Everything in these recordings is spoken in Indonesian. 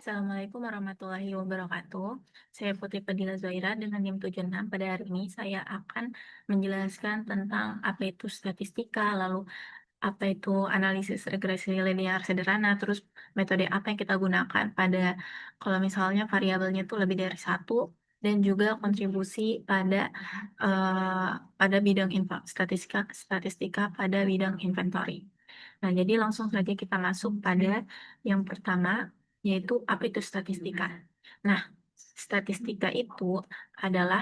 Assalamualaikum warahmatullahi wabarakatuh. Saya Putri Fadila Zaira dengan NIM 76. Pada hari ini saya akan menjelaskan tentang apa itu statistika, lalu apa itu analisis regresi linear sederhana, terus metode apa yang kita gunakan kalau misalnya variabelnya itu lebih dari satu, dan juga kontribusi pada bidang statistika pada bidang inventory. Nah, jadi langsung saja kita masuk pada yang pertama, yaitu apa itu statistika. Nah, statistika itu adalah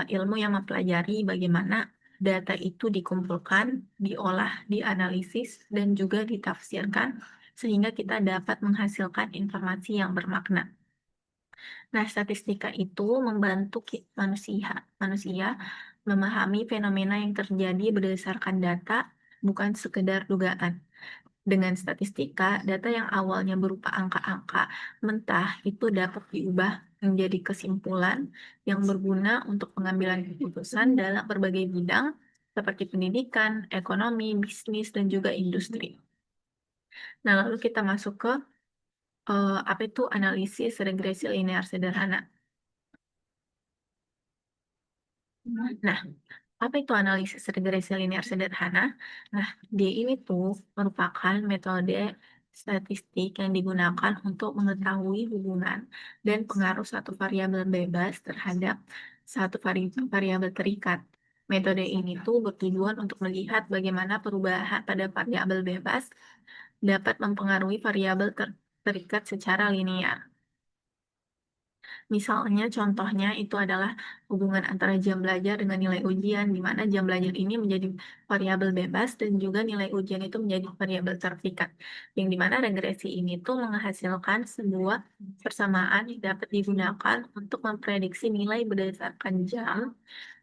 ilmu yang mempelajari bagaimana data itu dikumpulkan, diolah, dianalisis, dan juga ditafsirkan sehingga kita dapat menghasilkan informasi yang bermakna. Nah, statistika itu membantu manusia memahami fenomena yang terjadi berdasarkan data, bukan sekedar dugaan. Dengan statistika, data yang awalnya berupa angka-angka mentah itu dapat diubah menjadi kesimpulan yang berguna untuk pengambilan keputusan dalam berbagai bidang seperti pendidikan, ekonomi, bisnis, dan juga industri. Nah, lalu kita masuk ke apa itu analisis regresi linear sederhana. Nah, apa itu analisis regresi linear sederhana? Nah, dia ini tuh merupakan metode statistik yang digunakan untuk mengetahui hubungan dan pengaruh satu variabel bebas terhadap variabel terikat. Metode ini tuh bertujuan untuk melihat bagaimana perubahan pada variabel bebas dapat mempengaruhi variabel terikat secara linear. Misalnya, contohnya itu adalah hubungan antara jam belajar dengan nilai ujian, di mana jam belajar ini menjadi variabel bebas dan juga nilai ujian itu menjadi variabel terpikat. Yang di mana regresi ini tuh menghasilkan sebuah persamaan yang dapat digunakan untuk memprediksi nilai berdasarkan jam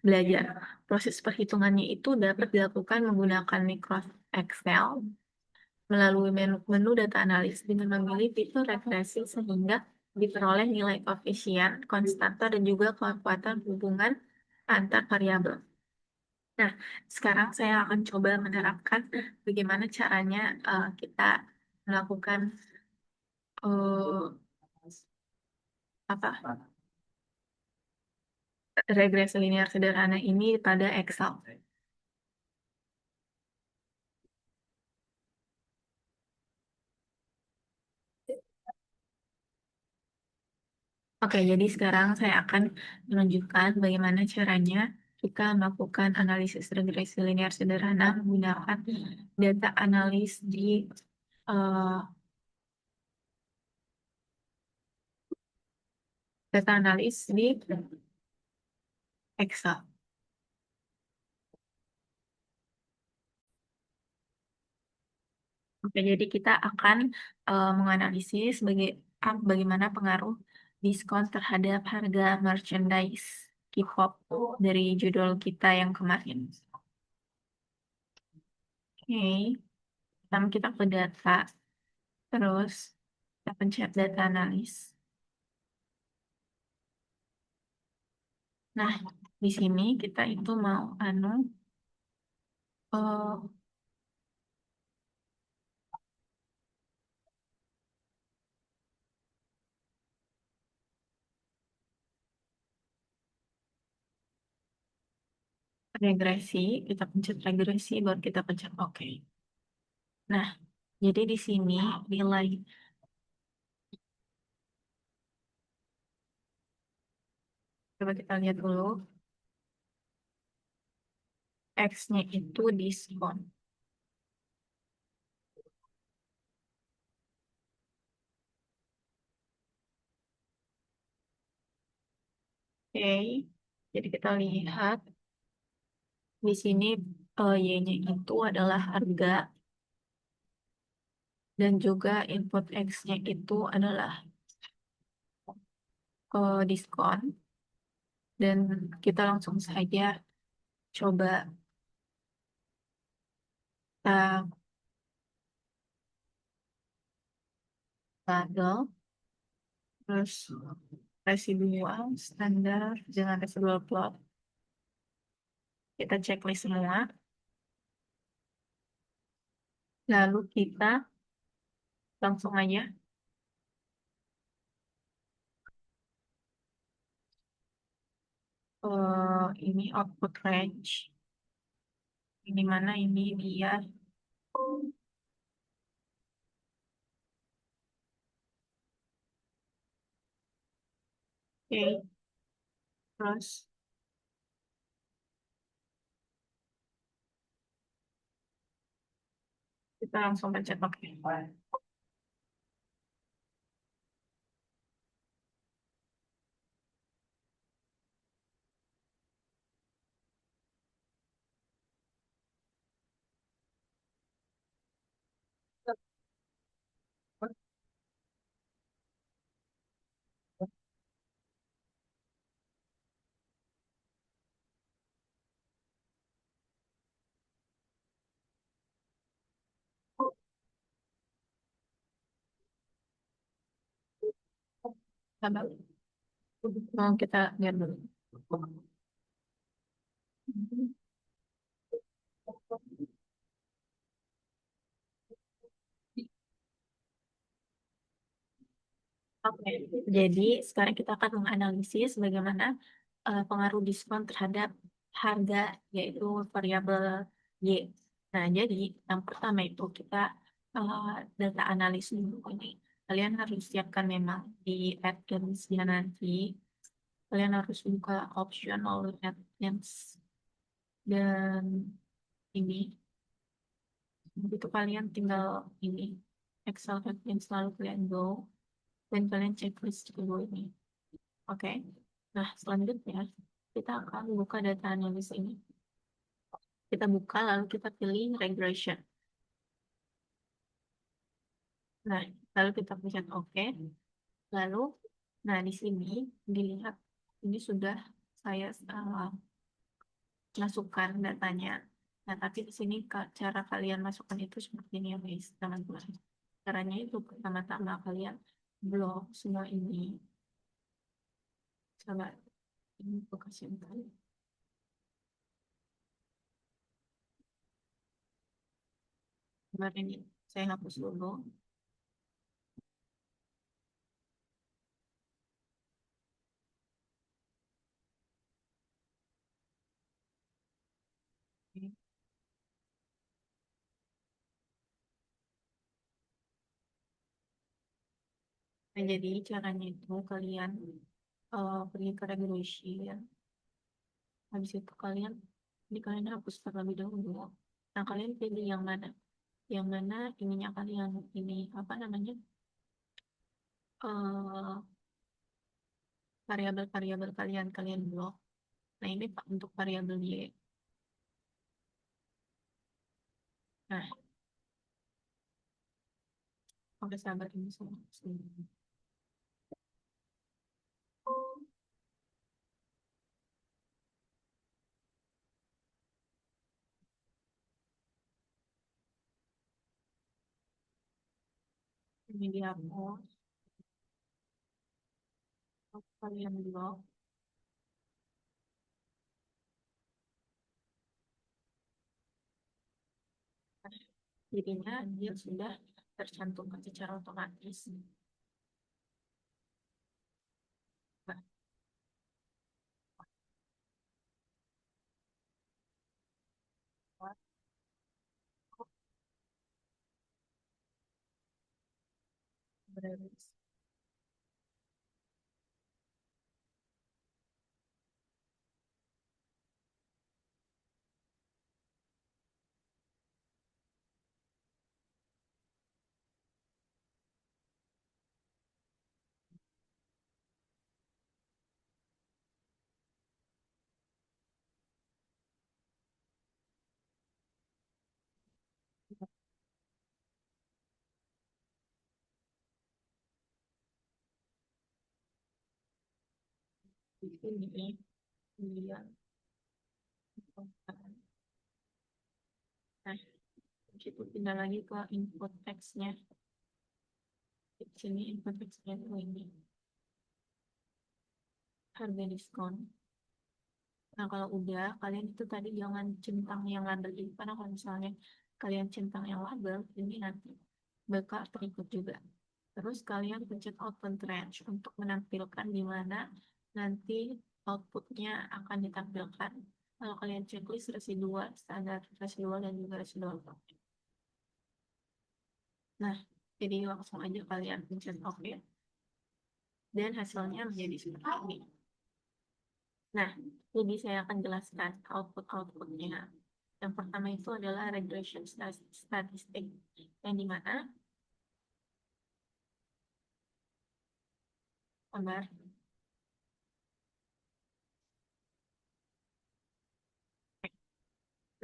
belajar. Proses perhitungannya itu dapat dilakukan menggunakan Microsoft Excel melalui menu data analis dengan memilih fitur regresi sehingga diperoleh nilai koefisien, konstanta, dan juga kekuatan hubungan antar variabel. Nah, sekarang saya akan coba menerapkan bagaimana caranya kita melakukan eh, apa regresi linear sederhana ini pada Excel. Oke, jadi sekarang saya akan menunjukkan bagaimana caranya kita melakukan analisis regresi linear sederhana menggunakan data analis eh, di Excel. Oke, jadi kita akan menganalisis bagaimana pengaruh diskon terhadap harga merchandise K-pop dari judul kita yang kemarin. Oke, pertama kita ke data, terus kita pencet data analis. Nah, di sini kita itu mau eh, regresi, kita pencet regresi, baru kita pencet OK. Nah, jadi di sini nilai, coba kita lihat dulu, X-nya itu diskon. Oke, jadi kita lihat di sini Y-nya itu adalah harga dan juga input X-nya itu adalah diskon. Dan kita langsung saja coba kita label, terus residual, standar, dengan residual plot. Kita checklist semua. Lalu kita langsung aja ini output range, ini mana ini dia. Oke, terus kita langsung pencet oke. Sabar. Mau kita lihat dulu. Oke, jadi sekarang kita akan menganalisis bagaimana pengaruh diskon terhadap harga, yaitu variabel Y. Nah, jadi yang pertama itu kita uh, data analis dulu ini. Kalian harus siapkan memang di add-ins-nya nanti. Kalian harus buka optional add-ins dan ini. Itu kalian tinggal ini Excel add-ins lalu kalian go dan kalian checklist dulu ini. Oke. Nah, selanjutnya kita akan buka data analis ini. Kita buka lalu kita pilih regression. Nah, lalu kita pencet OK. Lalu, nah di sini dilihat ini sudah saya masukkan datanya. Nah, tapi di sini cara kalian masukkan itu seperti ini ya guys, teman-teman. Caranya itu pertama-tama kalian blok semua ini. Coba ini buka simpan. Kemarin ini saya hapus dulu. Oke. Nah, jadi caranya itu kalian pergi ke regulation. Habis itu kalian hapus terlebih dahulu. Nah, kalian pilih yang mana? Yang mana ininya kalian ini apa namanya? eh variabel-variabel kalian blok. Nah, ini Pak untuk variabel Y. Nah, oke sahabat ini semua. Ini dihapus. Kalian blok. Jadinya dia sudah tercantumkan secara otomatis. Nah, berarti di sini dia. Nah, kita pindah lagi ke input text-nya. Di sini input text-nya itu ini harga diskon. Nah, kalau udah, kalian itu tadi jangan centang yang label ini, karena kalau misalnya kalian centang yang label, ini nanti bakal terikut juga. Terus kalian pencet open range untuk menampilkan di mana nanti outputnya akan ditampilkan. Kalau kalian checklist residual, standar residual dan juga residual profit. Nah, jadi langsung aja kalian pencet OK. Dan hasilnya menjadi seperti ini. Nah, jadi saya akan jelaskan output-outputnya. Yang pertama itu adalah regression statistic, yang dimana gambar.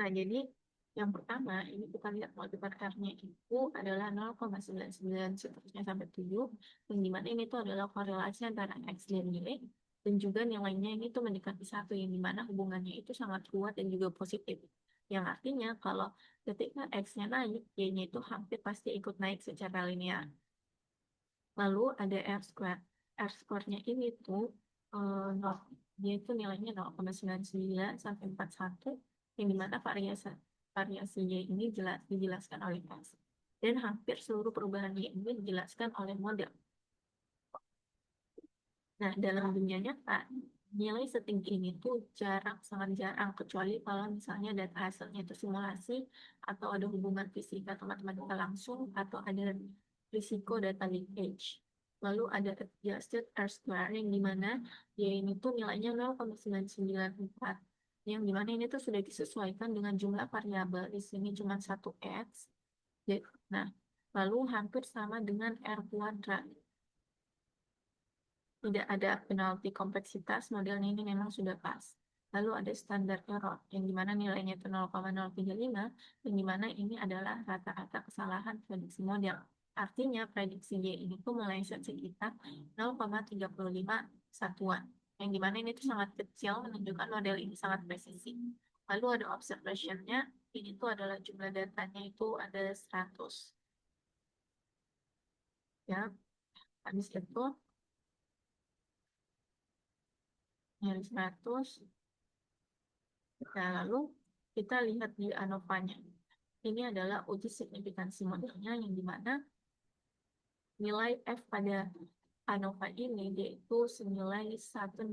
Nah, jadi yang pertama ini kita lihat multiplier-nya itu adalah 0,99 seterusnya sampai 7, yang dimana ini tuh adalah korelasi antara X dan Y, dan juga nilainya ini tuh mendekati 1, yang dimana hubungannya itu sangat kuat dan juga positif. Yang artinya kalau ketika X-nya naik, Y-nya itu hampir pasti ikut naik secara linear. Lalu ada R square. R square-nya ini tuh dia itu nilainya 0,99 sampai 41, yang dimana variasi Y ini dijelaskan oleh X. Dan hampir seluruh perubahan Y ini dijelaskan oleh model. Nah, dalam dunia nyata, nilai setinggi ini tuh sangat jarang, kecuali kalau misalnya data hasilnya itu simulasi, atau ada hubungan fisika atau matematika langsung, atau ada risiko data leakage. Lalu ada adjusted R-square, yang dimana dia ini tuh nilainya 0,994, yang dimana ini tuh sudah disesuaikan dengan jumlah variabel, di sini cuma 1X. Nah, lalu hampir sama dengan R kuadrat. Tidak ada penalti kompleksitas, modelnya ini memang sudah pas. Lalu ada standar error, yang dimana nilainya itu 0,035, yang dimana ini adalah rata-rata kesalahan prediksi model. Artinya prediksi Y ini tuh meleset sekitar 0,35 satuan, yang dimana ini tuh sangat kecil, menunjukkan model ini sangat presisi. Lalu ada observation-nya, ini tuh adalah jumlah datanya itu ada 100. Ya, habis itu dari 100. Nah, lalu kita lihat di ANOVA-nya. Ini adalah uji signifikansi modelnya, yang dimana nilai F pada ANOVA ini yaitu senilai 165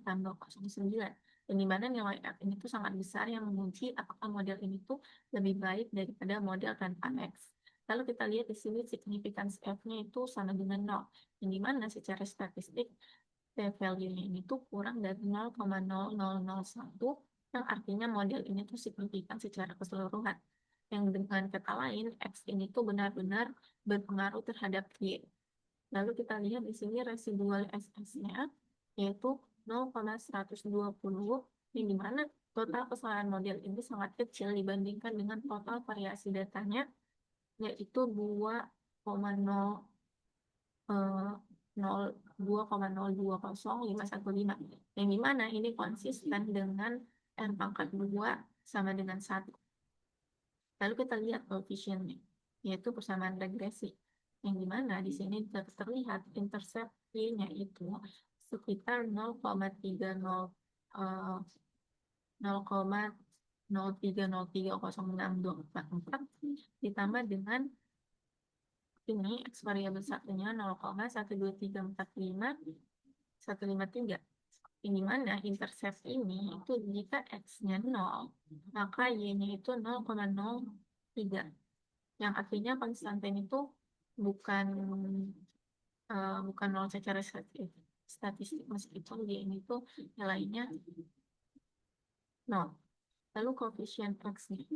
tambah 09. Dan dimana nilai F ini tuh sangat besar, yang menguji apakah model ini tuh lebih baik daripada model tanpa X. Lalu kita lihat di sini signifikansi F-nya itu sama dengan 0. Yang dimana secara statistik p-value-nya ini tuh kurang dari 0,0001, yang artinya model ini tuh signifikan secara keseluruhan. Yang dengan kata lain, X ini tuh benar-benar berpengaruh terhadap Y. Lalu kita lihat di sini residual SS-nya, yaitu 0,120, yang dimana total kesalahan model ini sangat kecil dibandingkan dengan total variasi datanya, yaitu 2,0 2,020,515, yang dimana ini konsisten dengan R pangkat 2 sama dengan 1. Lalu kita lihat koefisiennya, yaitu persamaan regresi, yang dimana di sini terlihat intercept Y-nya itu sekitar 0,3030624 ditambah dengan ini X variabel satunya 0,12345 ini mana intercept ini itu jika X-nya 0, maka Y-nya itu 0,03, yang artinya konstanten itu bukan bukan 0 secara statistik, meskipun Y ini tuh nilainya 0. Lalu koefisien X-nya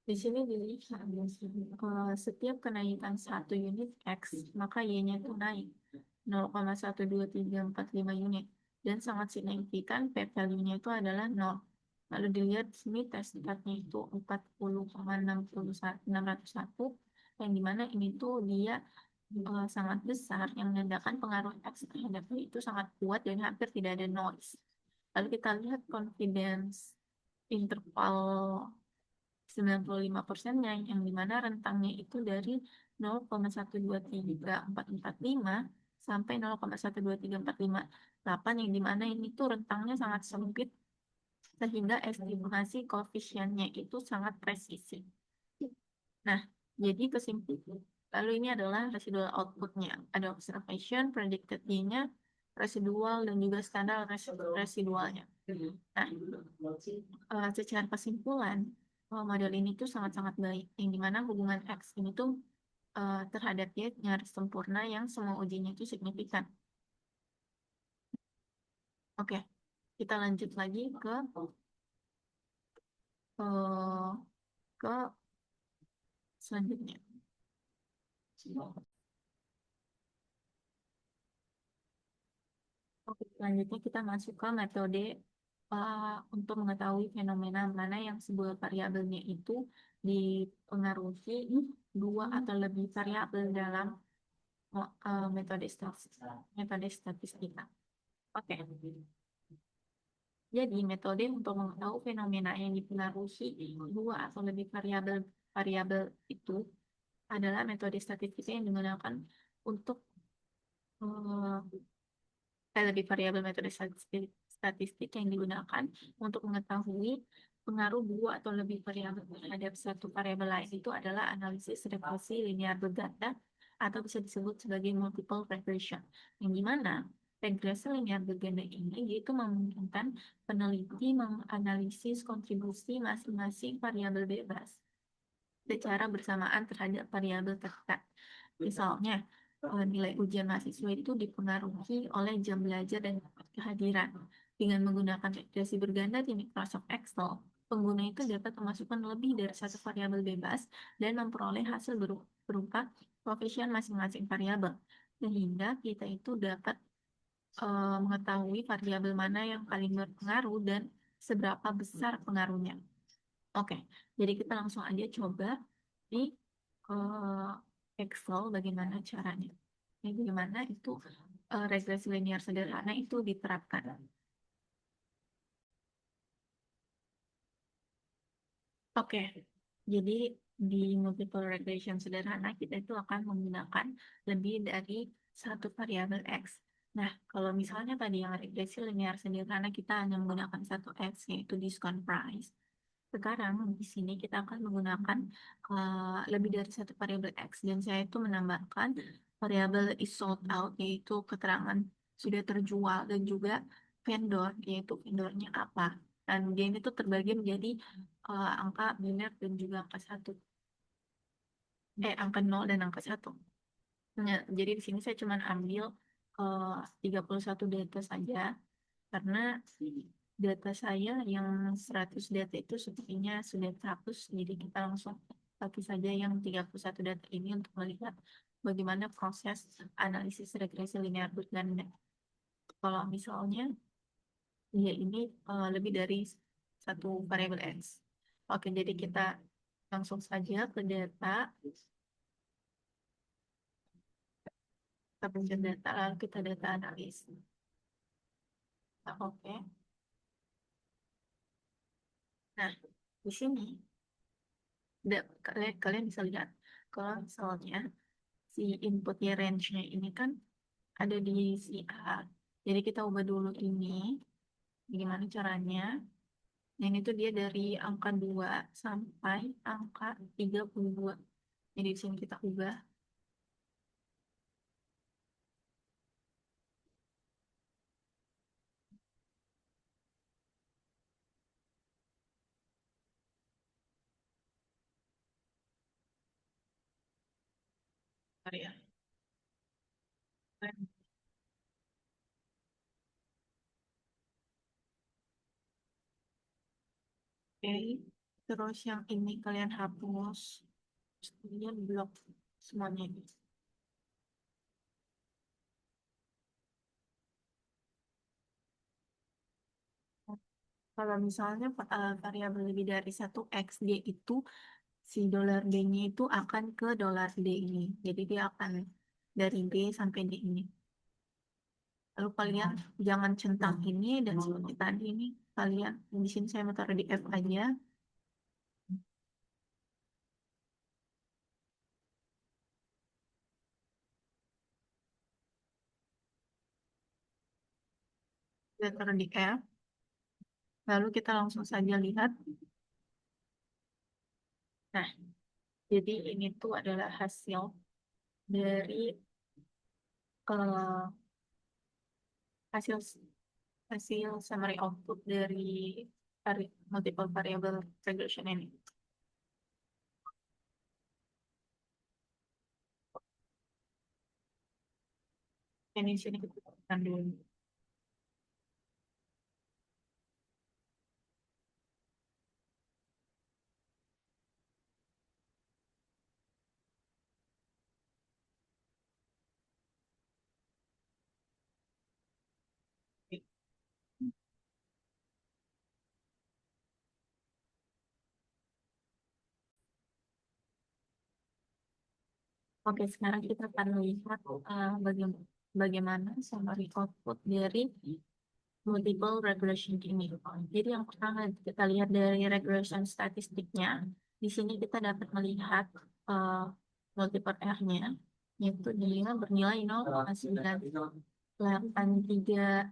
di sini dilihat setiap kenaikan 1 unit X, maka Y-nya itu naik 0,12345 unit, dan sangat signifikan p-value-nya itu adalah 0. Lalu dilihat di sini test nya itu 40,601, yang dimana ini tuh dia sangat besar, yang menandakan pengaruh X terhadap Y itu sangat kuat dan hampir tidak ada noise. Lalu kita lihat confidence interval 95%-nya, yang dimana rentangnya itu dari 0,123445 sampai 0,123458, yang dimana ini tuh rentangnya sangat sempit, sehingga estimasi koefisiennya itu sangat presisi. Nah, jadi kesimpulan Lalu ini adalah residual outputnya. Ada observation, predicted y-nya, residual, dan juga standar residualnya. Nah, secara kesimpulan, model ini tuh sangat-sangat baik. Yang dimana hubungan X ini tuh terhadap Y nyaris sempurna yang semua ujinya itu signifikan. Oke, kita lanjut lagi uh, ke selanjutnya. Oke, selanjutnya kita masuk ke metode untuk mengetahui fenomena mana yang sebuah variabelnya itu dipengaruhi dua atau lebih variabel dalam metode statistika. Oke, jadi metode untuk mengetahui fenomena yang dipengaruhi dua atau lebih variabel itu adalah metode statistika yang digunakan untuk eh, lebih variabel metode statistik yang digunakan untuk mengetahui pengaruh dua atau lebih variabel terhadap satu variabel lain itu adalah analisis regresi linear berganda atau bisa disebut sebagai multiple regression. Yang dimana regresi linear berganda ini yaitu memungkinkan peneliti menganalisis kontribusi masing-masing variabel bebas secara bersamaan terhadap variabel terdekat. Misalnya, nilai ujian mahasiswa itu dipengaruhi oleh jam belajar dan kehadiran. Dengan menggunakan regresi berganda di Microsoft Excel, pengguna itu dapat memasukkan lebih dari satu variabel bebas dan memperoleh hasil berupa koefisien masing-masing variabel. Sehingga kita itu dapat mengetahui variabel mana yang paling berpengaruh dan seberapa besar pengaruhnya. Oke, jadi kita langsung aja coba di eh, Excel bagaimana caranya. Ini bagaimana itu regresi linear sederhana itu diterapkan. Oke, jadi di multiple regression sederhana kita itu akan menggunakan lebih dari satu variabel X. Nah, kalau misalnya tadi yang regresi linear sederhana kita hanya menggunakan satu X, yaitu diskon price. Sekarang di sini kita akan menggunakan lebih dari satu variabel X dan saya itu menambahkan variabel is sold out yaitu keterangan sudah terjual dan juga vendor yaitu vendornya apa. Dan dia itu terbagi menjadi angka biner dan juga angka satu. Angka 0 dan angka satu. Nah, jadi di sini saya cuma ambil 31 data saja karena data saya yang 100 data itu sepertinya sudah terhapus, jadi kita langsung pakai saja yang 31 data ini untuk melihat bagaimana proses analisis regresi linear berganda. Kalau misalnya ya ini lebih dari satu variabel X. Oke, jadi kita langsung saja ke data, kita pencet data, lalu kita data analis. Nah, oke. Nah, di sini kalian bisa lihat kalau misalnya si inputnya range-nya ini kan ada di si A. Jadi kita ubah dulu ini. Gimana caranya? Yang itu dia dari angka 2 sampai angka 32. Jadi di sini kita ubah. Bentar ya. Oke. Terus yang ini kalian hapus. Terus kemudian blok semuanya ini. Kalau misalnya variabel lebih dari satu X, dia itu si dolar D-nya itu akan ke dolar D ini. Jadi dia akan dari D sampai D ini. Lalu kalian jangan centang ini dan seperti tadi ini kalian di sini saya mau taruh di F aja. Kita taruh di F. Lalu kita langsung saja lihat. Nah, jadi ini tuh adalah hasil. dari eh, hasil hasil summary output dari multiple variable regression ini. Ini sini kita tekan dulu. Oke, sekarang kita akan melihat bagaimana summary output dari multiple regression ini. Jadi yang pertama kita lihat dari regression statistiknya. Di sini kita dapat melihat multiple R-nya, yaitu dia bernilai 0,9836,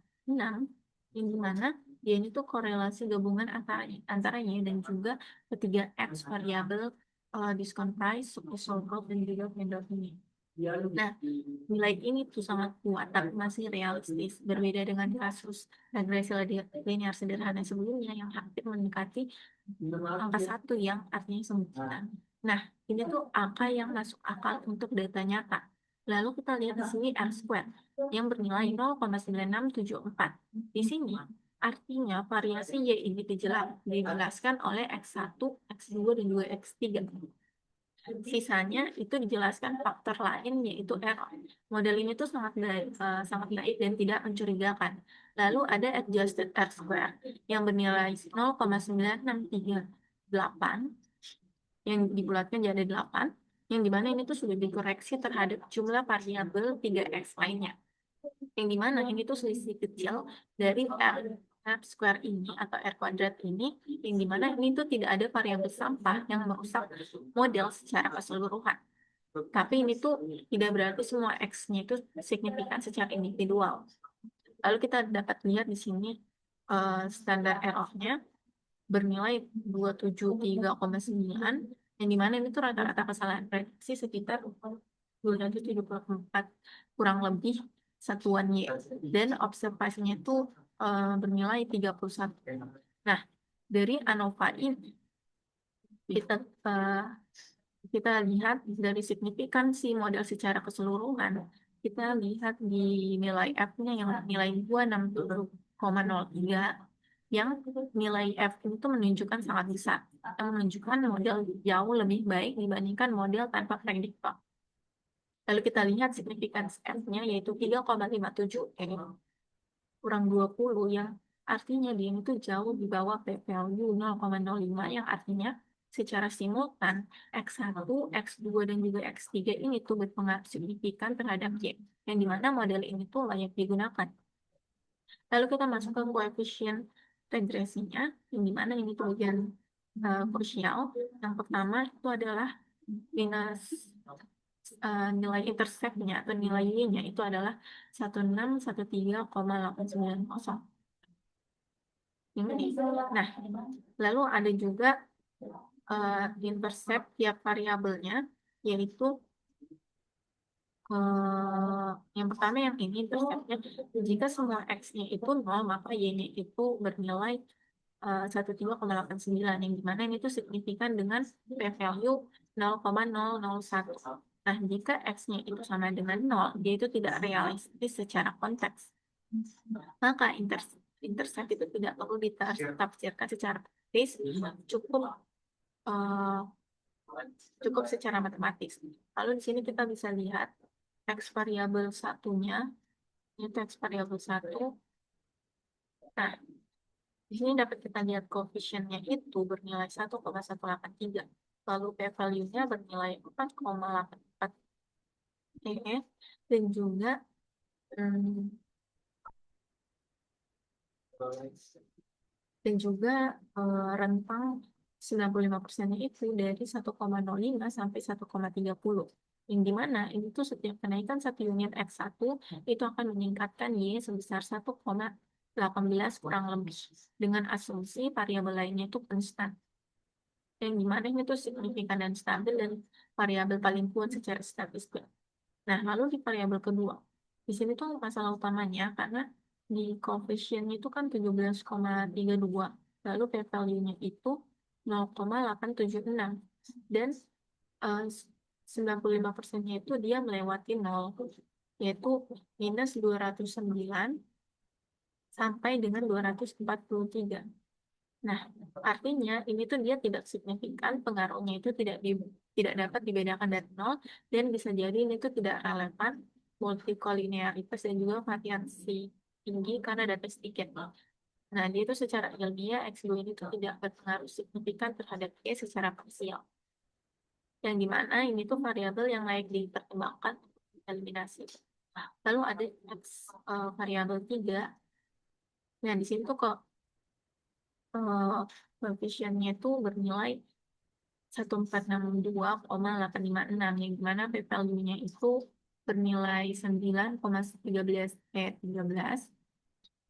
yang dimana dia ini tuh korelasi gabungan antaranya dan juga ketiga X variabel diskon price, successful growth, dan juga vendor ini. Nah, nilai ini tuh sangat kuat, tapi masih realistis. Berbeda dengan kasus regresi linear sederhana sebelumnya yang hampir mendekati angka 1 yang artinya sempurna. Nah, ini tuh angka yang masuk akal untuk data nyata. Lalu kita lihat di sini R square yang bernilai 0,9674. Di sini artinya variasi Y ini dijelaskan oleh X1, X2, dan juga X3. Sisanya itu dijelaskan faktor lain yaitu error. Model ini tuh sangat baik dan tidak mencurigakan. Lalu ada adjusted R square yang bernilai 0,9638 yang dibulatkan jadi 8, yang dimana ini tuh sudah dikoreksi terhadap jumlah variabel 3x lainnya. Yang dimana ini tuh selisih kecil dari R square ini atau R kuadrat ini, yang dimana ini tuh tidak ada variabel sampah yang merusak model secara keseluruhan. Tapi ini tuh tidak berarti semua X-nya itu signifikan secara individual. Lalu kita dapat lihat di sini standar error-nya bernilai 273,9, yang dimana ini tuh rata-rata kesalahan prediksi sekitar 274 kurang lebih satuan Y, dan observasinya itu bernilai 31. Nah, dari ANOVA ini kita kita lihat dari signifikansi model secara keseluruhan, kita lihat di nilai F-nya yang nilai 260,03, yang nilai F itu menunjukkan sangat besar, yang menunjukkan model jauh lebih baik dibandingkan model tanpa prediktor. Lalu kita lihat signifikansi F-nya yaitu 3,57 kurang 20, yang artinya dia itu jauh di bawah p-value 0,05, yang artinya secara simultan X1, X2, dan juga X3 ini tuh berpengaruh signifikan terhadap Y, yang dimana model ini tuh layak digunakan. Lalu kita masuk ke koefisien regresinya, yang dimana ini tuh bagian krusial. Yang pertama itu adalah minus nilai intercept-nya atau nilai Y-nya itu adalah 1613,890. Ini. Nah, lalu ada juga intercept tiap variabelnya, yaitu yang pertama yang ini interceptnya, jika semua X-nya itu 0, maka Y-nya itu bernilai 13,89, yang dimana ini tuh signifikan dengan p-value 0,001. Nah, jika X-nya itu sama dengan 0, dia itu tidak realistis secara konteks. Maka intercept itu tidak perlu ditafsirkan secara praktis, uh, cukup secara matematis. Lalu di sini kita bisa lihat X variabel satunya, itu X variabel 1. Nah, di sini dapat kita lihat koefisiennya itu bernilai 1,183. Lalu p-value-nya bernilai 4,84 dan juga hmm, rentang 95%-nya itu dari 1,05 sampai 1,30. Yang dimana ini tuh setiap kenaikan 1 unit X1 itu akan meningkatkan Y sebesar 1,18 kurang lebih, dengan asumsi variabel lainnya itu konstan. Yang dimana ini tuh signifikan dan stabil dan variabel paling kuat secara statistik. Nah, lalu di variabel kedua, di sini tuh masalah utamanya karena di coefficient itu kan 17,32, lalu P value-nya itu 0,876, dan 95%-nya itu dia melewati 0, yaitu minus 209 sampai dengan 243. Nah, artinya ini tuh dia tidak signifikan, pengaruhnya itu tidak dapat dibedakan dari nol, dan bisa jadi ini tuh tidak relevan, multikolinearitas dan juga variasi tinggi karena data sedikit. Nah, dia itu secara ilmiah X2 ini tuh tidak berpengaruh signifikan terhadap Y secara parsial. Yang dimana ini tuh variabel yang layak dipertimbangkan untuk eliminasi. Lalu ada X variabel 3. Nah, di sini tuh kok koefisiennya itu bernilai 1462,856, yang dimana P value-nya itu bernilai 9,13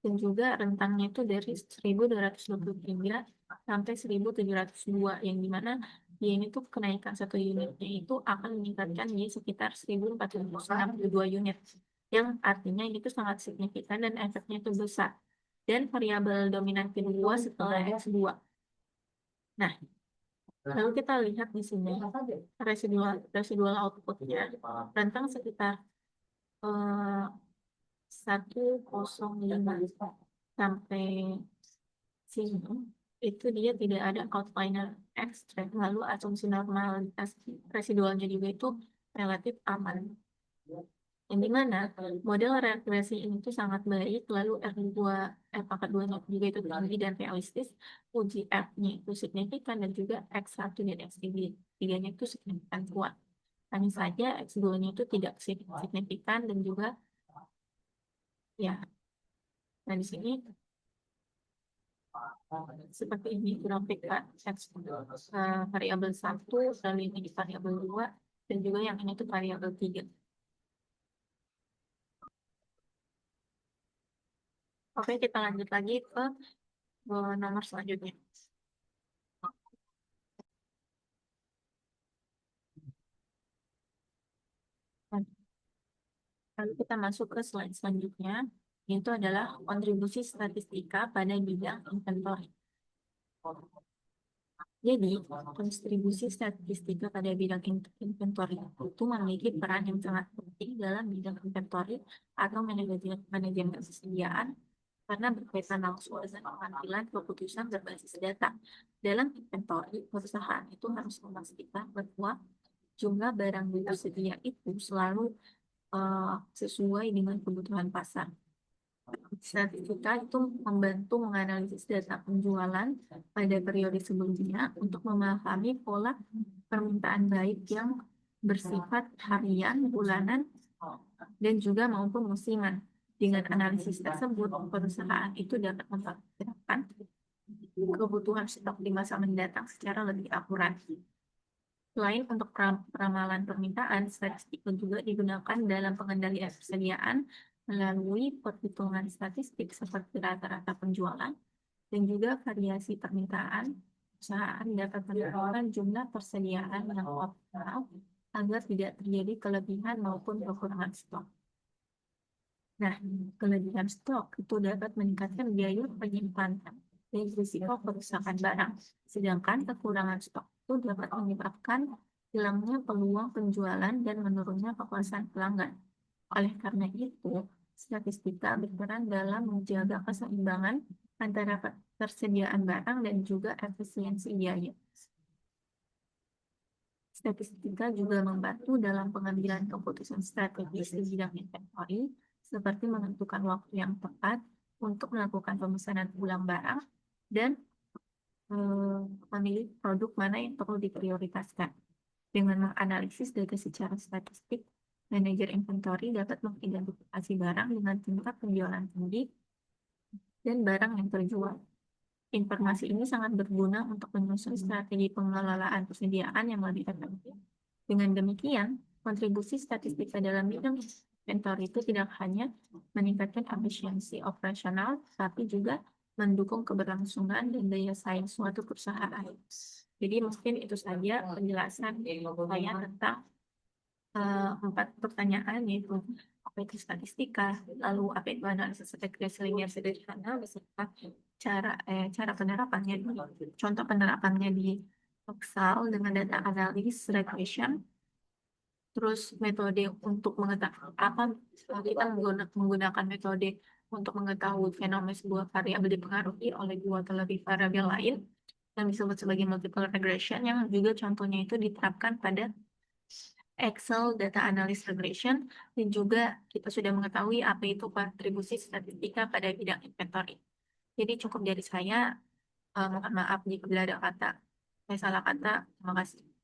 dan juga rentangnya itu dari 1223 sampai 1702, yang dimana dia ini tuh kenaikan satu unitnya itu akan meningkatkan di sekitar 1462 unit, yang artinya ini tuh sangat signifikan dan efeknya itu besar. Dan variabel dominan kedua setelah X2. Nah, lalu kita lihat di sini residual outputnya rentang sekitar 105 sampai sini, itu dia tidak ada outliner ekstrem, lalu asumsi normalitas residualnya juga itu relatif aman. Yang dimana model regresi ini tuh sangat baik, lalu pangkat 2-nya juga itu tinggi dan realistis, uji F-nya itu signifikan, dan juga X1 dan X3-nya itu signifikan kuat. Hanya saja X2-nya itu tidak signifikan dan juga ya. Nah, di sini seperti ini grafik X variabel 1, lalu ini di variabel 2, dan juga yang ini tuh variabel 3. Oke, kita lanjut lagi ke nomor selanjutnya. Lalu kita masuk ke slide selanjutnya, yaitu adalah kontribusi statistika pada bidang inventory. Jadi, kontribusi statistika pada bidang inventory itu memiliki peran yang sangat penting dalam bidang inventory atau manajemen kesediaan, karena berkaitan langsung dengan pengambilan keputusan berbasis data. Dalam inventory, perusahaan itu harus memastikan bahwa jumlah barang yang tersedia itu selalu sesuai dengan kebutuhan pasar. Statistika itu membantu menganalisis data penjualan pada periode sebelumnya untuk memahami pola permintaan baik yang bersifat harian, bulanan, dan juga maupun musiman. Dengan analisis tersebut, perusahaan itu dapat memperkirakan kebutuhan stok di masa mendatang secara lebih akurat. Selain untuk peramalan permintaan, statistik juga digunakan dalam pengendalian persediaan melalui perhitungan statistik seperti rata-rata penjualan dan juga variasi permintaan. Perusahaan dapat menentukan jumlah persediaan yang optimal agar tidak terjadi kelebihan maupun kekurangan stok. Nah, kelebihan stok itu dapat meningkatkan biaya penyimpanan dan risiko kerusakan barang. Sedangkan kekurangan stok itu dapat menyebabkan hilangnya peluang penjualan dan menurunnya kepuasan pelanggan. Oleh karena itu, statistika berperan dalam menjaga keseimbangan antara ketersediaan barang dan juga efisiensi biaya. Statistika juga membantu dalam pengambilan keputusan strategis di bidang inventory, seperti menentukan waktu yang tepat untuk melakukan pemesanan ulang barang dan memilih produk mana yang perlu diprioritaskan. Dengan menganalisis data secara statistik, manajer inventory dapat mengidentifikasi barang dengan tingkat penjualan tinggi dan barang yang terjual. Informasi ini sangat berguna untuk menyusun strategi pengelolaan persediaan yang lebih efektif. Dengan demikian, kontribusi statistika dalam bidang inventory itu tidak hanya meningkatkan efisiensi operasional, tapi juga mendukung keberlangsungan dan daya saing suatu perusahaan. Jadi mungkin itu saja penjelasan saya tentang 4 pertanyaan, yaitu apa itu statistika, lalu apa itu analisis regresi linear sederhana, beserta cara penerapannya, contoh penerapannya di Excel dengan data analysis regression. Terus metode untuk mengetahui apa, kita menggunakan metode untuk mengetahui fenomena sebuah variabel dipengaruhi oleh dua atau lebih variabel lain yang disebut sebagai multiple regression, yang juga contohnya itu diterapkan pada Excel data analysis regression. Dan juga kita sudah mengetahui apa itu kontribusi statistika pada bidang inventory. Jadi cukup dari saya. Mohon maaf jika ada kata saya salah kata. Terima kasih.